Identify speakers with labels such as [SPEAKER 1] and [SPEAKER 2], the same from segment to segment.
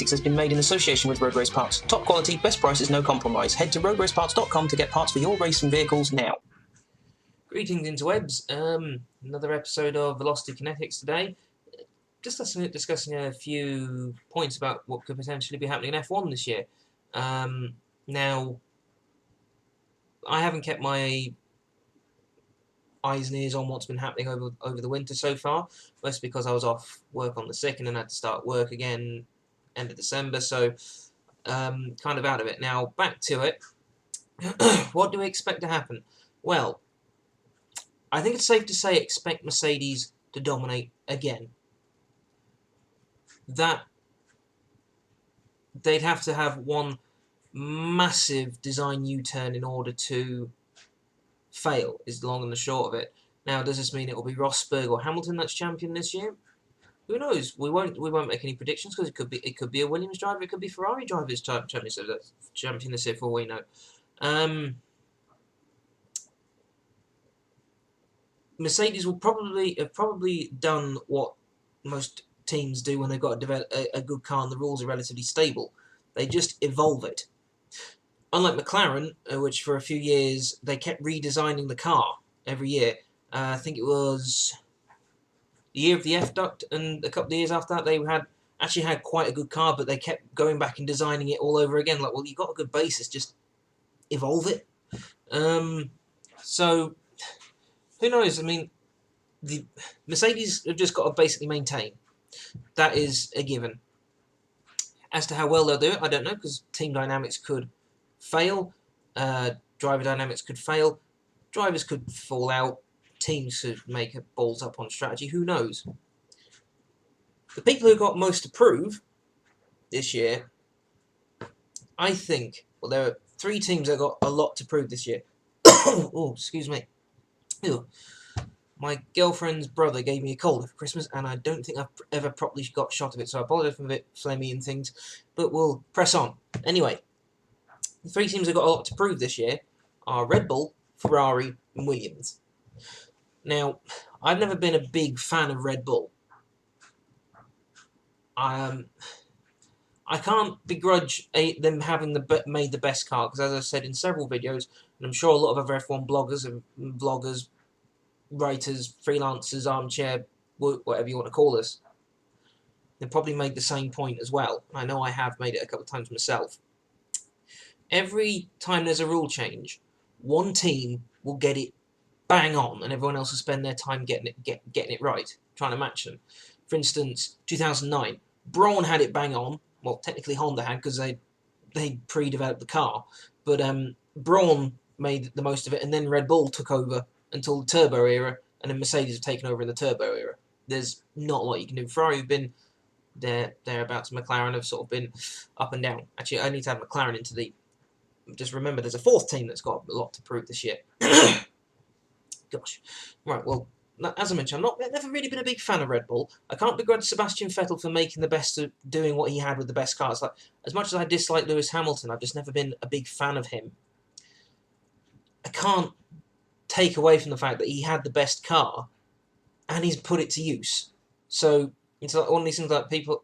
[SPEAKER 1] Kinetics has been made in association with Road Race Parts. Top quality, best prices, no compromise. Head to roadraceparts.com to get parts for your racing vehicles now. Greetings interwebs. Another episode of Velocity Kinetics today. Just discussing a few points about what could potentially be happening in F1 this year. Now, I haven't kept my eyes and ears on what's been happening over the winter so far, mostly because I was off work on the 2nd and had to start work again end of December, so kind of out of it. Now, back to it. What do we expect to happen? Well, I think it's safe to say expect Mercedes to dominate again. That they'd have to have one massive design U-turn in order to fail, is the long and the short of it. Now, does this mean it will be Rosberg or Hamilton that's champion this year? Who knows? We won't make any predictions because it could be a Williams driver, it could be Ferrari drivers champion this year for all we know. Mercedes will probably done what most teams do when they've got to develop a good car and the rules are relatively stable. They just evolve it. Unlike McLaren, which for a few years they kept redesigning the car every year. I think it was the year of the F-Duct, and a couple of years after that they actually had quite a good car, but they kept going back and designing it all over again. Like, well, you got a good basis, just evolve it. So who knows? I mean, the Mercedes have just got to basically maintain. That is a given. As to how well they'll do it, I don't know, because team dynamics could fail, driver dynamics could fail, drivers could fall out, teams could make balls up on strategy, who knows. The people who got most to prove this year, I think, well, there are 3 teams that got a lot to prove this year. Oh, excuse me. Ew. My girlfriend's brother gave me a cold for Christmas, and I don't think I've ever properly got shot of it, so I apologise for a bit phlegmy and things, but we'll press on. Anyway, the 3 teams that got a lot to prove this year are Red Bull, Ferrari, and Williams. Now, I've never been a big fan of Red Bull. I can't begrudge them having made the best car, because as I've said in several videos, and I'm sure a lot of other F1 bloggers and vloggers, writers, freelancers, armchair, whatever you want to call us, they probably made the same point as well. I know I have made it a couple of times myself. Every time there's a rule change, one team will get it bang on, and everyone else will spend their time getting it right, trying to match them. For instance, 2009, Braun had it bang on. Well, technically Honda had, because they pre-developed the car, but Braun made the most of it, and then Red Bull took over until the turbo era, and then Mercedes have taken over in the turbo era. There's not a lot you can do. Ferrari have been thereabouts. McLaren have sort of been up and down. Actually, I need to add McLaren into the... Just remember, there's a 4th team that's got a lot to prove this year. Gosh. Right, well, as I mentioned, I've never really been a big fan of Red Bull. I can't begrudge Sebastian Vettel for making the best of doing what he had with the best cars. Like, as much as I dislike Lewis Hamilton, I've just never been a big fan of him. I can't take away from the fact that he had the best car and he's put it to use. So it's like one of these things like people...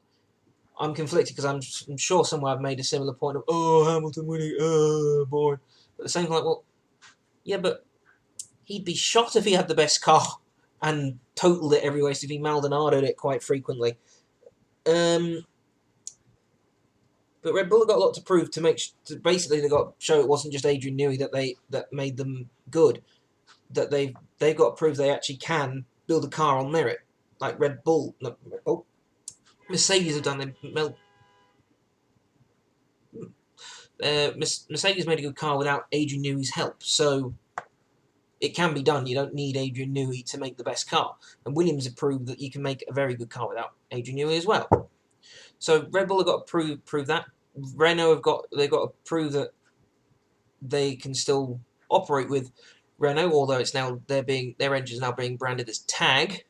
[SPEAKER 1] I'm conflicted because I'm sure somewhere I've made a similar point of, oh, Hamilton winning, oh, boy. But at the same time, like, well, yeah, but he'd be shot if he had the best car and totaled it every way, so if he Maldonado'd it quite frequently. But Red Bull got a lot to prove basically they got to show it wasn't just Adrian Newey that made them good. That they've got to prove they actually can build a car on merit, like Red Bull. Mercedes have done. Mercedes made a good car without Adrian Newey's help, so it can be done. You don't need Adrian Newey to make the best car, and Williams have proved that you can make a very good car without Adrian Newey as well. So Red Bull have got to prove that. Renault they've got to prove that they can still operate with Renault, although it's now their engines now being branded as TAG.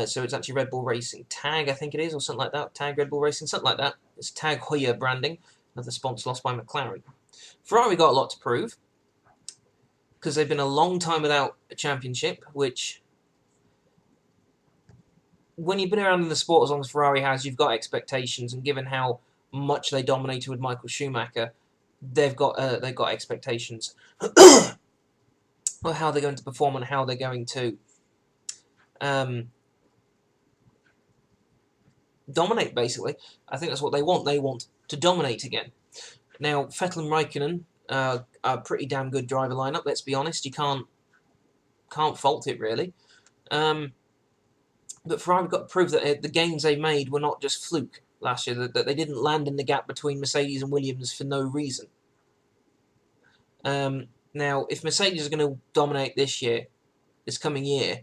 [SPEAKER 1] So it's actually Red Bull Racing TAG, I think it is, or something like that. TAG Red Bull Racing, something like that. It's TAG Heuer branding, another sponsor lost by McLaren. Ferrari got a lot to prove, because they've been a long time without a championship, which when you've been around in the sport as long as Ferrari has, you've got expectations, and given how much they dominated with Michael Schumacher, they've got expectations of how they're going to perform and how they're going to um, dominate. Basically, I think that's what they want. They want to dominate again. Now, Vettel and Raikkonen are a pretty damn good driver lineup. Let's be honest, you can't fault it really. But Ferrari got to prove that the gains they made were not just fluke last year. That they didn't land in the gap between Mercedes and Williams for no reason. Now, if Mercedes is going to dominate this coming year,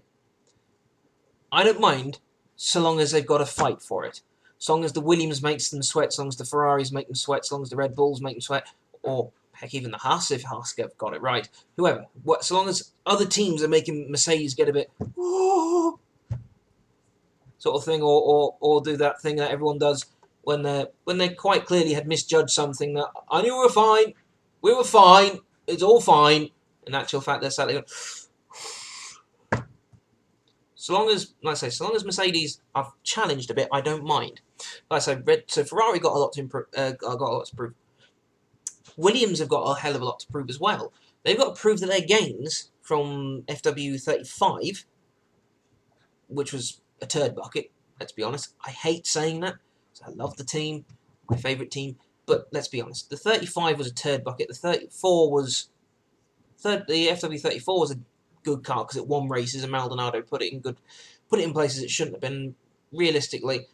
[SPEAKER 1] I don't mind, so long as they've got to fight for it. So long as the Williams makes them sweat, so long as the Ferraris make them sweat, so long as the Red Bulls make them sweat, or heck, even the Haas, if Haas got it right. Whoever. So long as other teams are making Mercedes get a bit sort of thing, or do that thing that everyone does when they quite clearly had misjudged something that I knew we were fine, it's all fine. In actual fact, they're slightly. So long as, like I say, so long as Mercedes are challenged a bit, I don't mind. Like I say, so Ferrari got a lot to improve. Got a lot to prove. Williams have got a hell of a lot to prove as well. They've got to prove that their gains from FW35, which was a turd bucket. Let's be honest. I hate saying that. I love the team, my favourite team. But let's be honest. The 35 was a turd bucket. The 34 was the FW34 was a good car because it won races, and Maldonado put it in places it shouldn't have been. Realistically,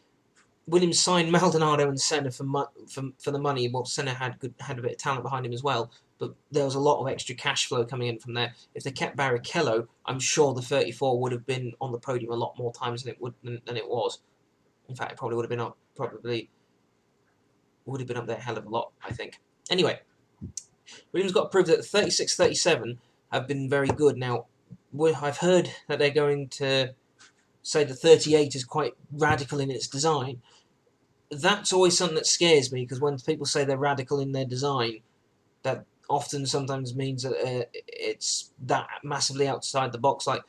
[SPEAKER 1] Williams signed Maldonado and Senna for the money. Well, Senna had a bit of talent behind him as well, but there was a lot of extra cash flow coming in from there. If they kept Barrichello, I'm sure the 34 would have been on the podium a lot more times than it was. In fact, it probably would have been up there a hell of a lot, I think. Anyway, Williams got to prove that the 36, 37 have been very good. Now, I've heard that they're going to say the 38 is quite radical in its design. That's always something that scares me, because when people say they're radical in their design, that often sometimes means that it's that massively outside the box. Like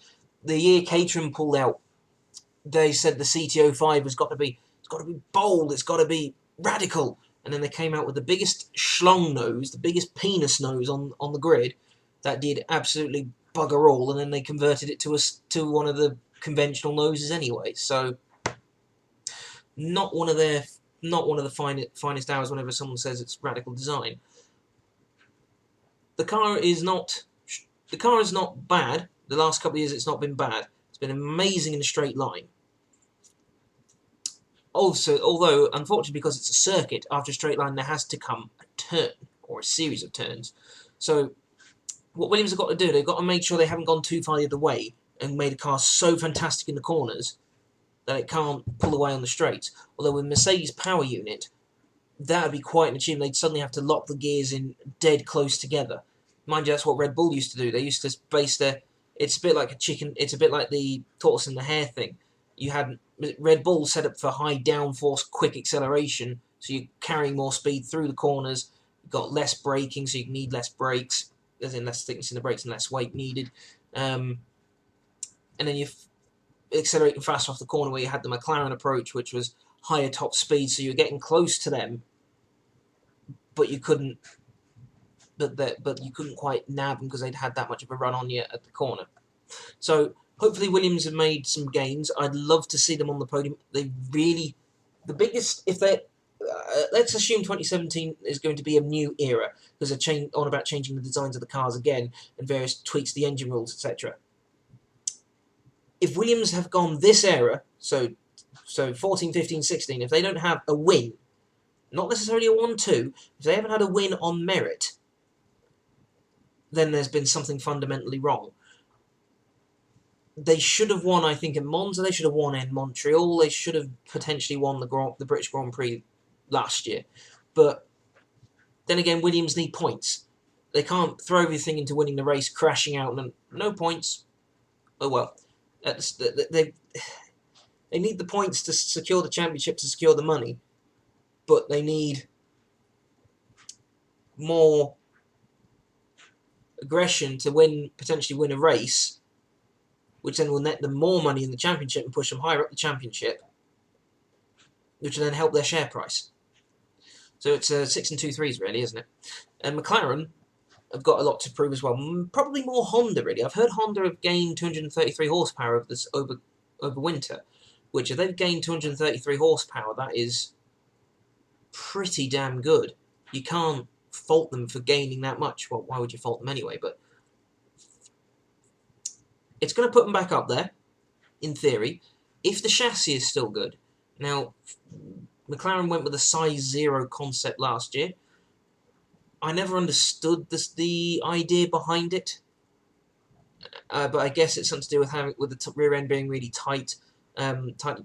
[SPEAKER 1] the year Caterham pulled out, they said the CT05 it's got to be bold, it's got to be radical, and then they came out with the biggest schlong nose, the biggest penis nose on the grid, that did absolutely bugger all, and then they converted it to one of the conventional noses anyway. So not one of the finest hours whenever someone says it's radical design. The car is not bad. The last couple of years it's not been bad. It's been amazing in a straight line. Also, although unfortunately because it's a circuit, after a straight line there has to come a turn or a series of turns. So what Williams have got to do, they've got to make sure they haven't gone too far the other way and made a car so fantastic in the corners that it can't pull away on the straights. Although with Mercedes power unit, that would be quite an achievement. They'd suddenly have to lock the gears in dead close together. Mind you, that's what Red Bull used to do. They used to base their... It's a bit like it's a bit like the tortoise and the hare thing. You had Red Bull set up for high downforce, quick acceleration, so you're carrying more speed through the corners. You've got less braking, so you need less brakes, as in less thickness in the brakes and less weight needed. And then you're accelerating faster off the corner, where you had the McLaren approach, which was higher top speed, so you're getting close to them, but you couldn't quite nab them because they'd had that much of a run on you at the corner. So hopefully Williams have made some gains. I'd love to see them on the podium. They really, the biggest, if they let's assume 2017 is going to be a new era, because they're on about changing the designs of the cars again and various tweaks to the engine rules, etc. If Williams have gone this era, so 14, 15, 16, if they don't have a win, not necessarily a 1-2, if they haven't had a win on merit, then there's been something fundamentally wrong. They should have won, I think, in Monza. They should have won in Montreal. They should have potentially won the British Grand Prix last year. But then again, Williams need points. They can't throw everything into winning the race, crashing out, and no points. Oh well. They need the points to secure the championship, to secure the money. But they need more aggression to potentially win a race which then will net them more money in the championship and push them higher up the championship, which will then help their share price. So it's 6 and 2 threes, really, isn't it? And McLaren have got a lot to prove as well. Probably more Honda, really. I've heard Honda have gained 233 horsepower over winter, which if they've gained 233 horsepower, that is pretty damn good. You can't fault them for gaining that much. Well, why would you fault them anyway? But it's going to put them back up there, in theory, if the chassis is still good. Now, McLaren went with a size 0 concept last year. I never understood the idea behind it, but I guess it's something to do with the rear end being really tightly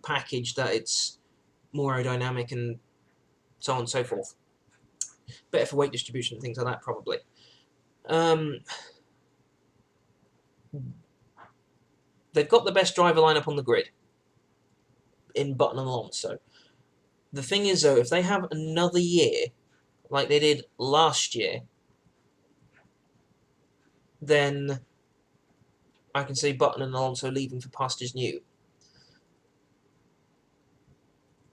[SPEAKER 1] packaged, that it's more aerodynamic and so on and so forth. Better for weight distribution and things like that, probably. They've got the best driver lineup on the grid in Button and Alonso. The thing is, though, if they have another year like they did last year, then I can see Button and Alonso leaving for pastures new.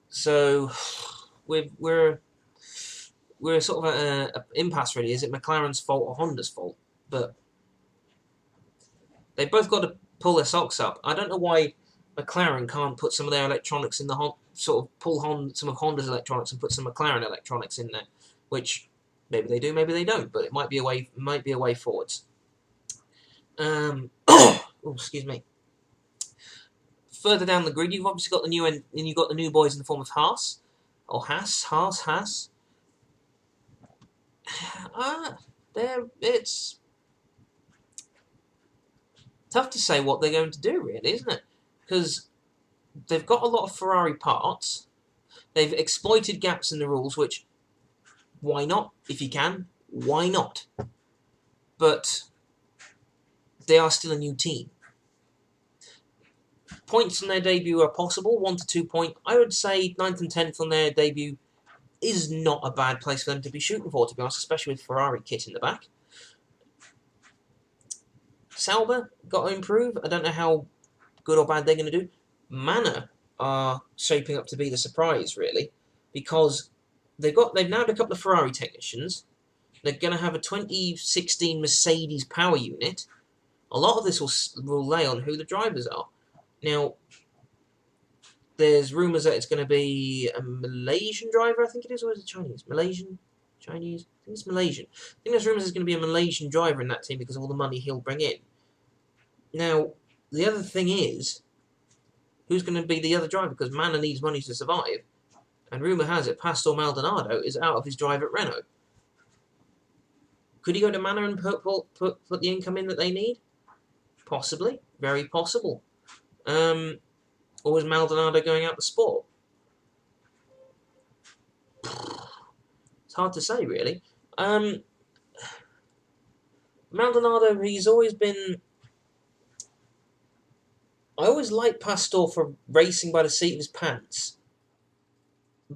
[SPEAKER 1] So we're sort of at an impasse, really. Is it McLaren's fault or Honda's fault? But they've both got to pull their socks up. I don't know why McLaren can't put some of their electronics in the sort of pull some of Honda's electronics and put some McLaren electronics in there, which maybe they do, maybe they don't. But it might be a way forwards. Oh, excuse me. Further down the grid, you've obviously got the new boys in the form of Haas. It's tough to say what they're going to do, really, isn't it? Because they've got a lot of Ferrari parts. They've exploited gaps in the rules, which, why not? If you can, why not? But they are still a new team. Points on their debut are possible, 1 to 2 points. I would say 9th and 10th on their debut is not a bad place for them to be shooting for, to be honest, especially with Ferrari kit in the back. Sauber got to improve. I don't know how good or bad they're going to do. Manor are shaping up to be the surprise, really, because they've nabbed a couple of Ferrari technicians. They're going to have a 2016 Mercedes power unit. A lot of this will lay on who the drivers are. Now, there's rumours that it's going to be a Malaysian driver, I think it is, or is it Chinese? Chinese? I think it's Malaysian. I think there's rumours there's going to be a Malaysian driver in that team because of all the money he'll bring in. Now, the other thing is, who's going to be the other driver? Because Manor needs money to survive. And rumour has it, Pastor Maldonado is out of his drive at Renault. Could he go to Manor and put the income in that they need? Possibly. Very possible. Or is Maldonado going out the sport? It's hard to say, really. Maldonado, he's always been... I always liked Pastor for racing by the seat of his pants.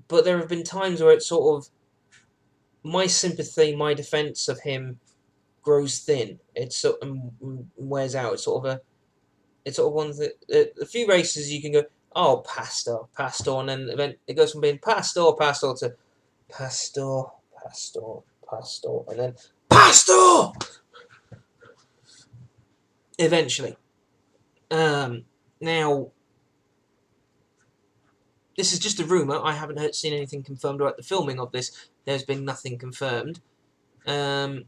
[SPEAKER 1] But there have been times where it's sort of... My sympathy, my defence of him grows thin. It sort of wears out. It's sort of one of a few races you can go, oh, Pastor, and then it goes from being Pastor to Pastor, and then Pastor! Eventually. Now, this is just a rumour. I haven't seen anything confirmed about the filming of this. There's been nothing confirmed. It's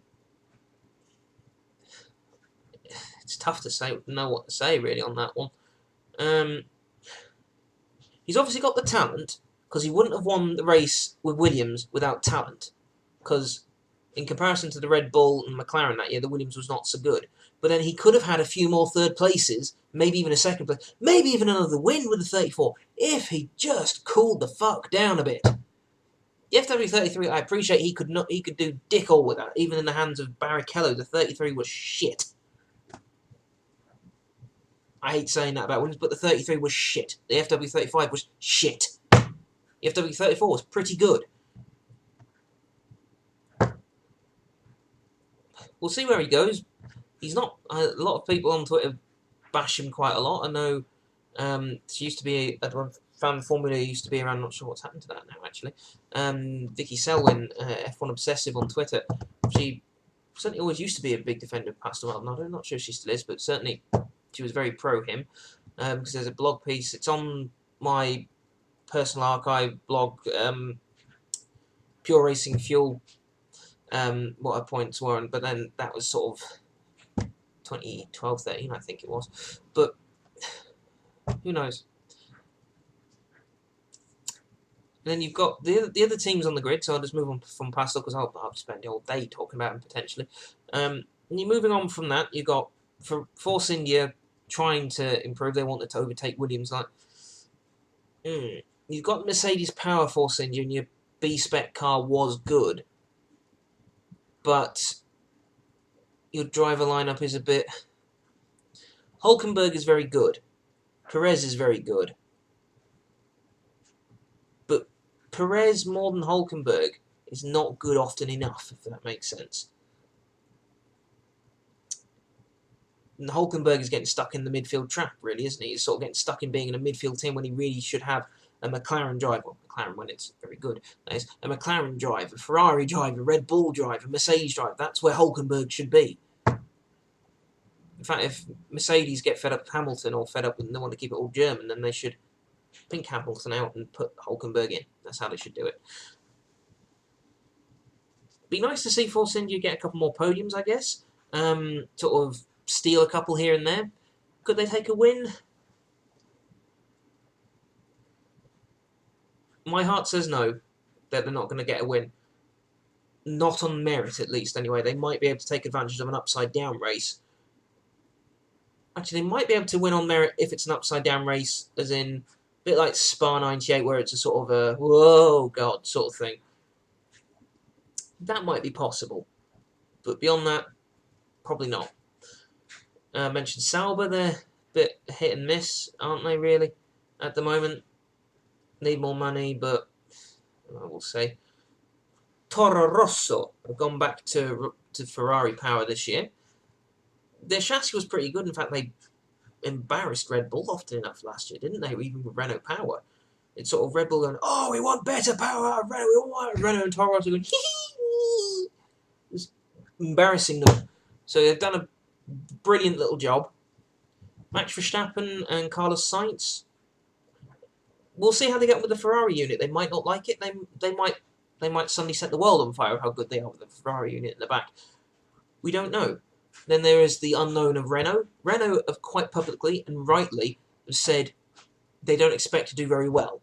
[SPEAKER 1] tough to know what to say, really, on that one. He's obviously got the talent, because he wouldn't have won the race with Williams without talent. Because in comparison to the Red Bull and McLaren that year, the Williams was not so good. But then he could have had a few more third places, maybe even a second place, maybe even another win with the 34, if he just cooled the fuck down a bit. The FW33, I appreciate he could do dick all with that, even in the hands of Barrichello. The 33 was shit. I hate saying that about Williams, but the 33 was shit. The FW35 was shit. The FW34 was pretty good. We'll see where he goes. He's not... a lot of people on Twitter bash him quite a lot. I know she used to be I found the formula used to be around. I'm not sure what's happened to that now actually. Vicky Selwyn, F1 Obsessive on Twitter. She certainly always used to be a big defender of Pastor Maldonado. I'm not sure if she still is, but certainly she was very pro him. Because there's a blog piece. It's on my personal archive blog, Pure Racing Fuel. What her points were, but then that was sort of 2012, 13, I think it was. But who knows? And then you've got the other teams on the grid, so I'll just move on from Pastor because I'll spend the whole day talking about them potentially. And you're moving on from that. You've got for Force India trying to improve. They wanted to overtake Williams. You've got Mercedes Power Force India, and your B-spec car was good, but your driver lineup is a bit. Hulkenberg is very good. Perez is very good. But Perez more than Hulkenberg is not good often enough, if that makes sense. And Hulkenberg is getting stuck in the midfield trap, really, isn't he? He's sort of getting stuck in being in a midfield team when he really should have a McLaren driver. Well, McLaren when it's very good. That is, a McLaren driver, a Ferrari driver, a Red Bull driver, a Mercedes driver. That's where Hulkenberg should be. In fact, if Mercedes get fed up with Hamilton or fed up and they want to keep it all German, then they should pink Hamilton out and put Hulkenberg in. That's how they should do it. Be nice to see Force India get a couple more podiums, I guess. Sort of steal a couple here and there. Could they take a win? My heart says no, that they're not going to get a win. Not on merit, at least, anyway. They might be able to take advantage of an upside-down race. Actually, they might be able to win on merit if it's an upside-down race, as in a bit like Spa 98, where it's a sort of a, whoa, God, sort of thing. That might be possible. But beyond that, probably not. I mentioned Sauber, they're a bit hit and miss, aren't they, really, at the moment? Need more money, but we'll see. Toro Rosso have gone back to Ferrari power this year. Their chassis was pretty good. In fact, they embarrassed Red Bull often enough last year, didn't they? Even with Renault power. It's sort of Red Bull going, oh, we want better power out of Renault. We want Renault, and Toro Rosso going, hee hee. It's embarrassing them. So they've done a brilliant little job. Max Verstappen and Carlos Sainz. We'll see how they get with the Ferrari unit. They might not like it. They might suddenly set the world on fire with how good they are with the Ferrari unit in the back. We don't know. Then there is the unknown of Renault. Renault have quite publicly and rightly said they don't expect to do very well,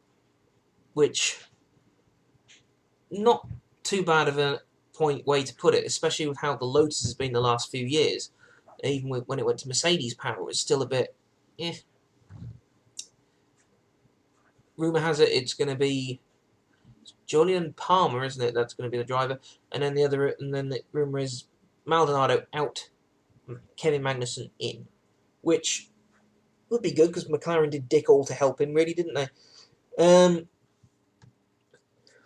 [SPEAKER 1] which not too bad of a way to put it, especially with how the Lotus has been the last few years. Even when it went to Mercedes power, it's still a bit. Rumour has it it's going to be Julian Palmer, isn't it? That's going to be the driver, and then the rumour is Maldonado out, Kevin Magnussen in, which would be good because McLaren did dick all to help him, really, didn't they?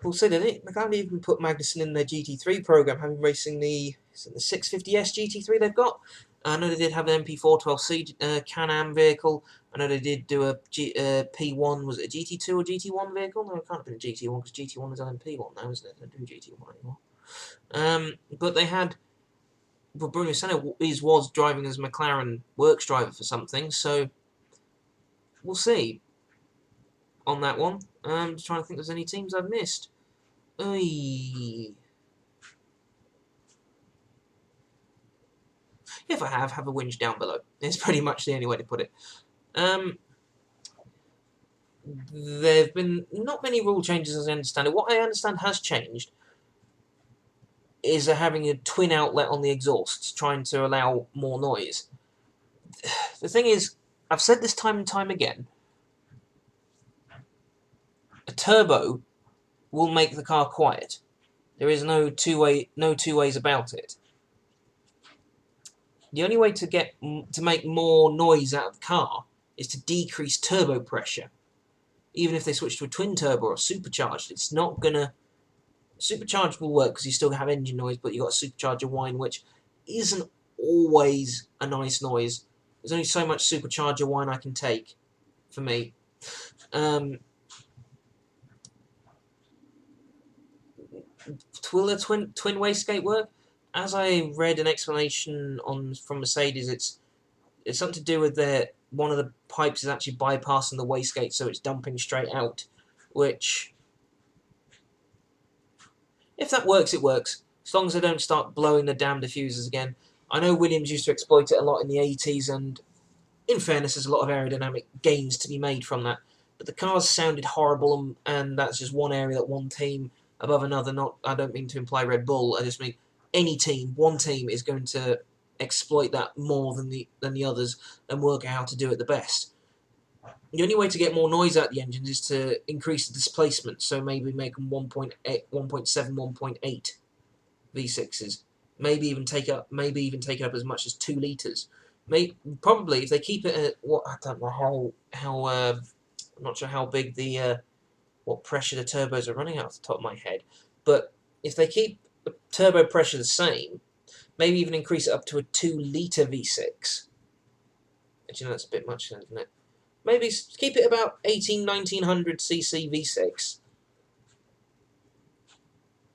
[SPEAKER 1] We'll see, didn't it? McLaren even put Magnussen in their GT3 program, having racing the 650S GT3 they've got. I know they did have an MP412C Can-Am vehicle. I know they did do a P1, was it a GT2 or GT1 vehicle? No, it can't have been a GT1 because GT1 is on P1 now, isn't it? They don't do GT1 anymore. But they had. But Bruno Senna was driving as McLaren works driver for something, so we'll see on that one. I'm just trying to think if there's any teams I've missed. If I have a whinge down below. It's pretty much the only way to put it. There have been not many rule changes as I understand it. What I understand has changed is having a twin outlet on the exhausts, trying to allow more noise. The thing is, I've said this time and time again, a turbo will make the car quiet. There is no two ways about it. The only way to make more noise out of the car is to decrease turbo pressure. Even if they switch to a twin turbo or supercharged, it's not gonna. Supercharged will work because you still have engine noise, but you've got a supercharger whine, which isn't always a nice noise. There's only so much supercharger wine I can take, for me. Will a twin wastegate work? As I read an explanation from Mercedes, it's something to do with one of the pipes is actually bypassing the wastegate, so it's dumping straight out. Which, if that works, it works. As long as they don't start blowing the damn diffusers again. I know Williams used to exploit it a lot in the 80s, and in fairness, there's a lot of aerodynamic gains to be made from that. But the cars sounded horrible, and that's just one area that one team above another. I don't mean to imply Red Bull. I just mean any team, one team is going to exploit that more than the others and work out how to do it the best. The only way to get more noise out of the engines is to increase the displacement. So maybe make them 1.8, 1.7, 1.8 V6s. Maybe even take up as much as 2 liters. Probably if they keep it at I don't know I'm not sure how big the what pressure the turbos are running out off the top of my head, but if they keep the turbo pressure the same, maybe even increase it up to a 2-liter V6. Actually, that's a bit much, isn't it? Maybe keep it about 1900 cc V6,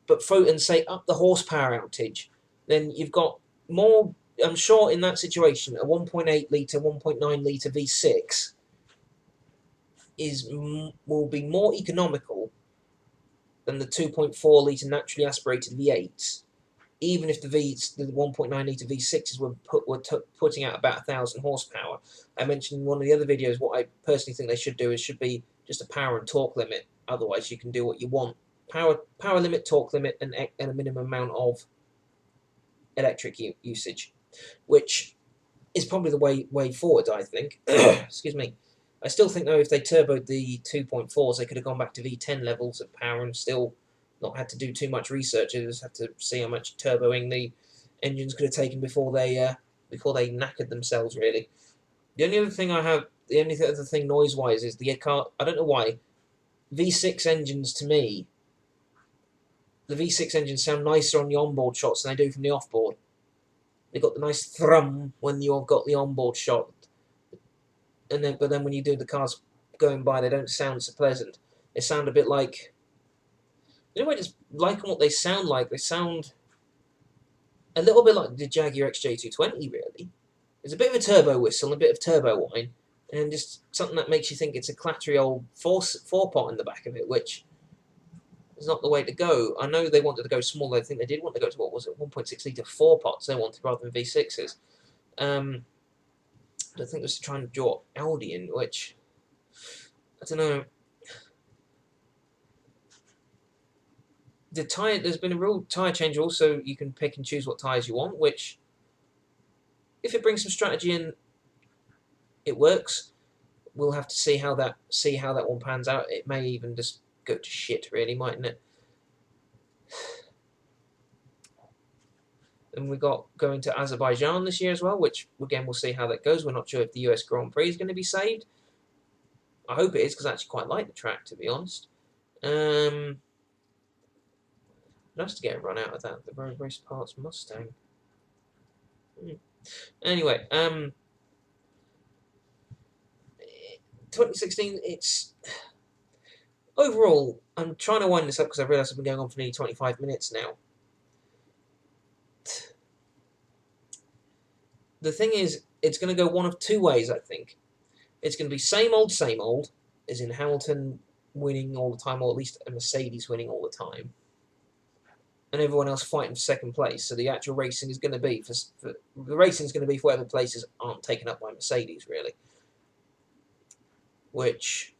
[SPEAKER 1] but and say up the horsepower outage. Then you've got more. I'm sure in that situation, a 1.8 litre, 1.9 litre V6 will be more economical than the 2.4 litre naturally aspirated V8s, even if the 1.9 litre V6s were putting out about 1,000 horsepower. I mentioned in one of the other videos what I personally think they should do should be just a power and torque limit. Otherwise, you can do what you want. Power limit, torque limit, and a minimum amount of electric usage, which is probably the way forward, I think. Excuse me. I still think, though, if they turboed the 2.4s, they could have gone back to V10 levels of power and still not had to do too much research. They just had to see how much turboing the engines could have taken before they knackered themselves, really. The only other thing noise-wise is the car. I don't know why. V6 engines, to me, the V6 engines sound nicer on the onboard shots than they do from the offboard. They got the nice thrum when you've got the onboard shot, but then when you do the cars going by, they don't sound so pleasant. They sound a bit like, I just like what they sound like. They sound a little bit like the Jaguar XJ220, really. There's a bit of a turbo whistle, and a bit of turbo whine, and just something that makes you think it's a clattery old four-pot in the back of it, which is not the way to go. I know they wanted to go smaller. I think they did want to go to, 1.6 litre 4-pots they wanted rather than V6s. I think it was trying to draw Audi in, which, I don't know. There's been a real tyre change also. You can pick and choose what tyres you want, which, if it brings some strategy in, it works. We'll have to see how that one pans out. It may even just go to shit, really, mightn't it? And we got going to Azerbaijan this year as well, which, again, we'll see how that goes. We're not sure if the US Grand Prix is going to be saved. I hope it is, because I actually quite like the track, to be honest. Nice to get a run out of that. The Road Race Parts Mustang. Anyway, 2016, it's... Overall, I'm trying to wind this up because I realise I've been going on for nearly 25 minutes now. The thing is, it's going to go one of two ways, I think. It's going to be same old, as in Hamilton winning all the time, or at least a Mercedes winning all the time, and everyone else fighting for second place. So the actual racing is going to be for whatever places aren't taken up by Mercedes, really. Which,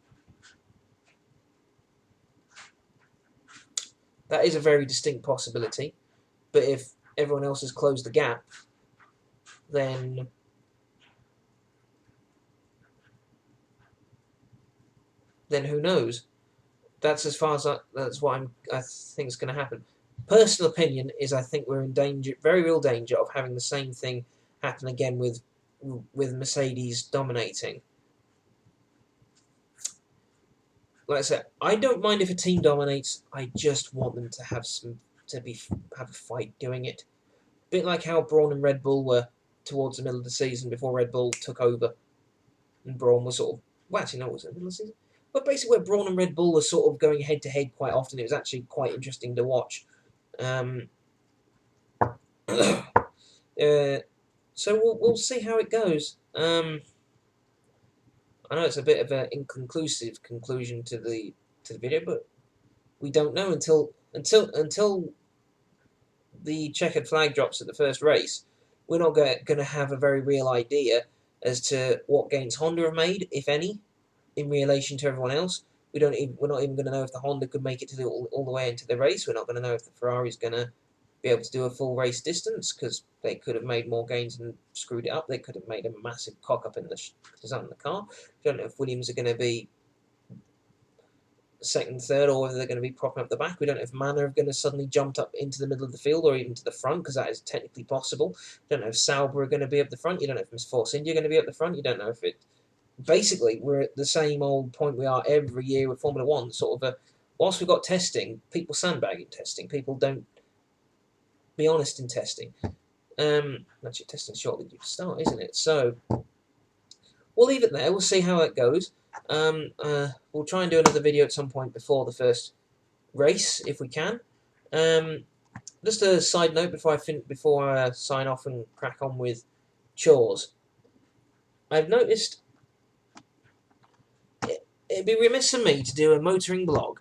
[SPEAKER 1] that is a very distinct possibility. But if everyone else has closed the gap, then who knows? That's as far as that's what I think is going to happen. Personal opinion is I think we're in danger, very real danger, of having the same thing happen again with Mercedes dominating. Like I said, I don't mind if a team dominates. I just want them to have a fight doing it. A bit like how Braun and Red Bull were towards the middle of the season before Red Bull took over and Brawn was sort of, well, actually no, it was the middle of the season, but basically where Brawn and Red Bull were sort of going head to head quite often. It was actually quite interesting to watch. So we'll see how it goes. I know it's a bit of an inconclusive conclusion to the video, but we don't know until the checkered flag drops at the first race. We're not going to have a very real idea as to what gains Honda have made, if any, in relation to everyone else. We're not even going to know if the Honda could make it to all the way into the race. We're not going to know if the Ferrari's going to be able to do a full race distance, because they could have made more gains and screwed it up. They could have made a massive cock up in the design of the car. We don't know if Williams are going to be second, third, or whether they're going to be propping up the back. We don't know if Manor are going to suddenly jump up into the middle of the field or even to the front, because that is technically possible. You don't know if Sauber are going to be up the front. You don't know if Miss Force India are going to be up the front. You don't know if it... Basically, we're at the same old point we are every year with Formula One, sort of whilst we've got testing, people sandbag in testing. People don't be honest in testing. Actually, testing's shortly due to start, isn't it? So we'll leave it there. We'll see how it goes. We'll try and do another video at some point before the first race, if we can. Just a side note before I sign off and crack on with chores. I've noticed it'd be remiss of me to do a motoring blog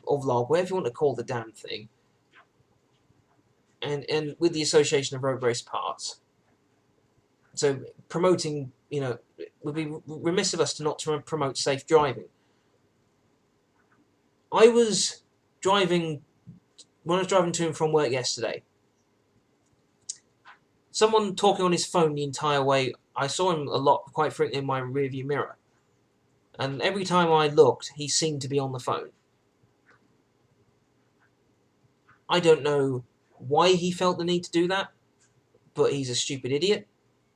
[SPEAKER 1] or vlog, whatever you want to call the damn thing, and with the Association of Road Race Parts. So promoting, it would be remiss of us to not promote safe driving. When I was driving to and from work yesterday, someone talking on his phone the entire way. I saw him quite frequently in my rearview mirror. And every time I looked, he seemed to be on the phone. I don't know why he felt the need to do that, but he's a stupid idiot.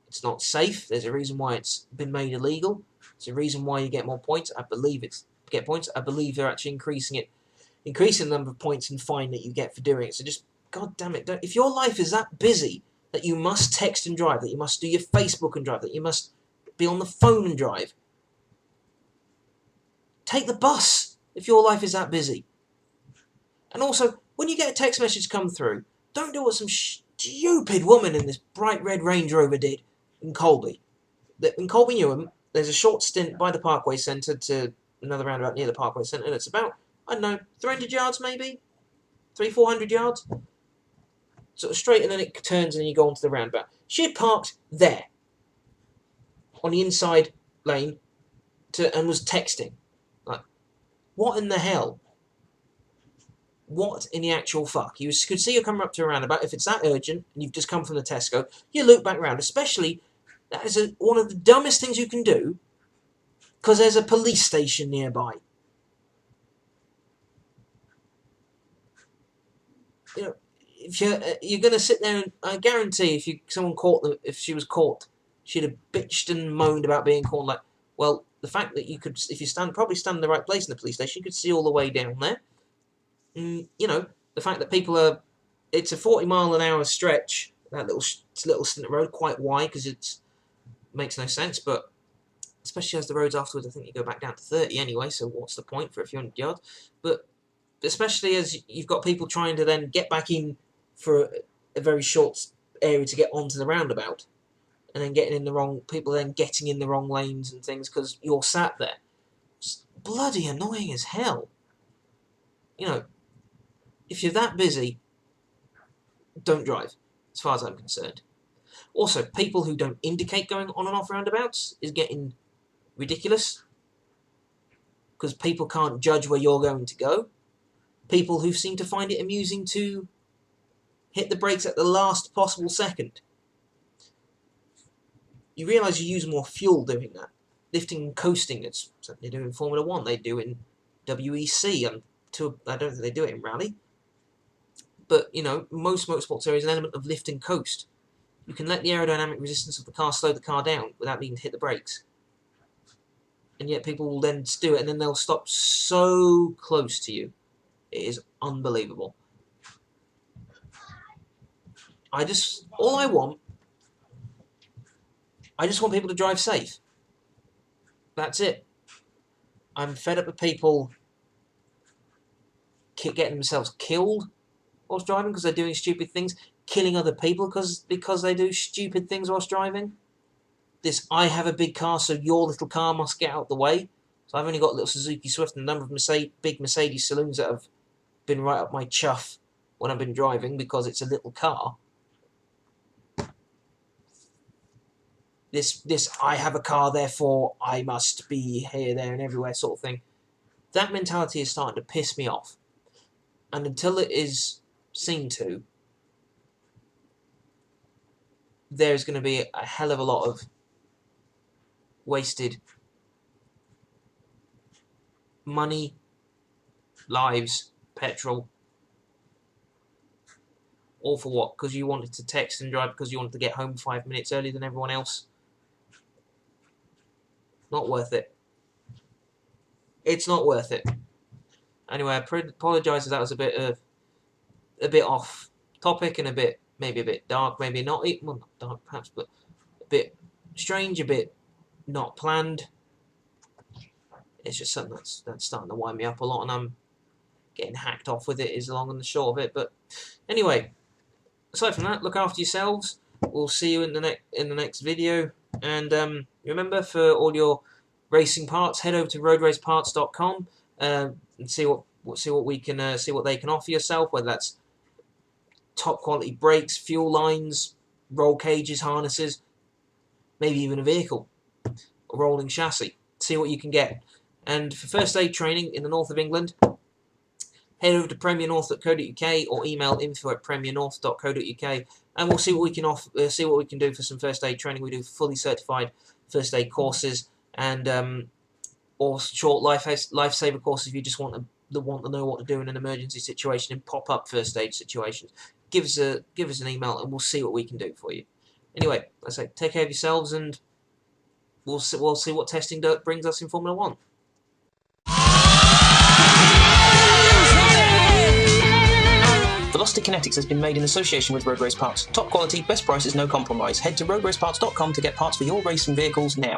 [SPEAKER 1] It's not safe. There's a reason why it's been made illegal. There's a reason why you get more points. I believe I believe they're actually increasing the number of points and fine that you get for doing it. So just, God damn it, if your life is that busy that you must text and drive, that you must do your Facebook and drive, that you must be on the phone and drive, take the bus if your life is that busy. And also, when you get a text message come through, don't do what some stupid woman in this bright red Range Rover did in Colby. In Colby Newham, there's a short stint by the Parkway Centre to another roundabout near the Parkway Centre, and it's about, 300 yards maybe? 400 yards? Sort of straight, and then it turns and then you go onto the roundabout. She had parked there, on the inside lane, and was texting. Like, what in the hell? What in the actual fuck? You could see her coming up to a roundabout. If it's that urgent, and you've just come from the Tesco, you loop back round. Especially, that is one of the dumbest things you can do, because there's a police station nearby. If you're going to sit there, and I guarantee if she was caught, she'd have bitched and moaned about being caught. Like, well, the fact that you could, if you probably stand in the right place in the police station, you could see all the way down there. The fact that it's a 40-mile-an-hour stretch, that little stint of road, quite wide because it makes no sense, but especially as the roads afterwards, I think you go back down to 30 anyway, so what's the point for a few hundred yards? But especially as you've got people trying to then get back in for a very short area to get onto the roundabout, and then getting in the wrong lanes and things because you're sat there. It's bloody annoying as hell. If you're that busy, don't drive, as far as I'm concerned. Also, people who don't indicate going on and off roundabouts is getting ridiculous, because people can't judge where you're going to go. People who seem to find it amusing to hit the brakes at the last possible second. You realise you use more fuel doing that. Lifting and coasting, it's something they do in Formula 1, they do in WEC, and I don't think they do it in Rally. But, most motorsports there is an element of lift and coast. You can let the aerodynamic resistance of the car slow the car down without needing to hit the brakes. And yet people will then do it, and then they'll stop so close to you. It is unbelievable. All I want I just want people to drive safe. That's it. I'm fed up with people getting themselves killed whilst driving because they're doing stupid things, killing other people because they do stupid things whilst driving. This I have a big car, so your little car must get out the way. So I've only got a little Suzuki Swift and a number of big Mercedes saloons that have been right up my chuff when I've been driving because it's a little car. This I have a car, therefore I must be here, there, and everywhere sort of thing. That mentality is starting to piss me off. And until it is seen to, there's going to be a hell of a lot of wasted money, lives, petrol. All for what? Because you wanted to text and drive because you wanted to get home 5 minutes earlier than everyone else. Not worth it. It's not worth it. Anyway, I apologise if that was a bit off topic and maybe a bit dark, maybe not. Well, not dark perhaps, but a bit strange, a bit not planned. It's just something that's starting to wind me up a lot, and I'm getting hacked off with it. Is the long and the short of it. But anyway, aside from that, look after yourselves. We'll see you in the next video, and remember, for all your racing parts, head over to roadraceparts.com and see what we can see what they can offer yourself, whether that's top quality brakes, fuel lines, roll cages, harnesses, maybe even a vehicle, a rolling chassis. See what you can get. And for first aid training in the north of England, head over to premiernorth.co.uk or email info@premiernorth.co.uk, and we'll see what we can see what we can do for some first aid training. We do fully certified first aid courses and or short lifesaver courses if you just want to know what to do in an emergency situation and pop up first aid situations. Give us an email and we'll see what we can do for you. Anyway, I say take care of yourselves, and we'll see what testing brings us in Formula 1.
[SPEAKER 2] Velocity Kinetics has been made in association with Road Race Parts. Top quality, best prices, no compromise. Head to roadraceparts.com to get parts for your racing vehicles now.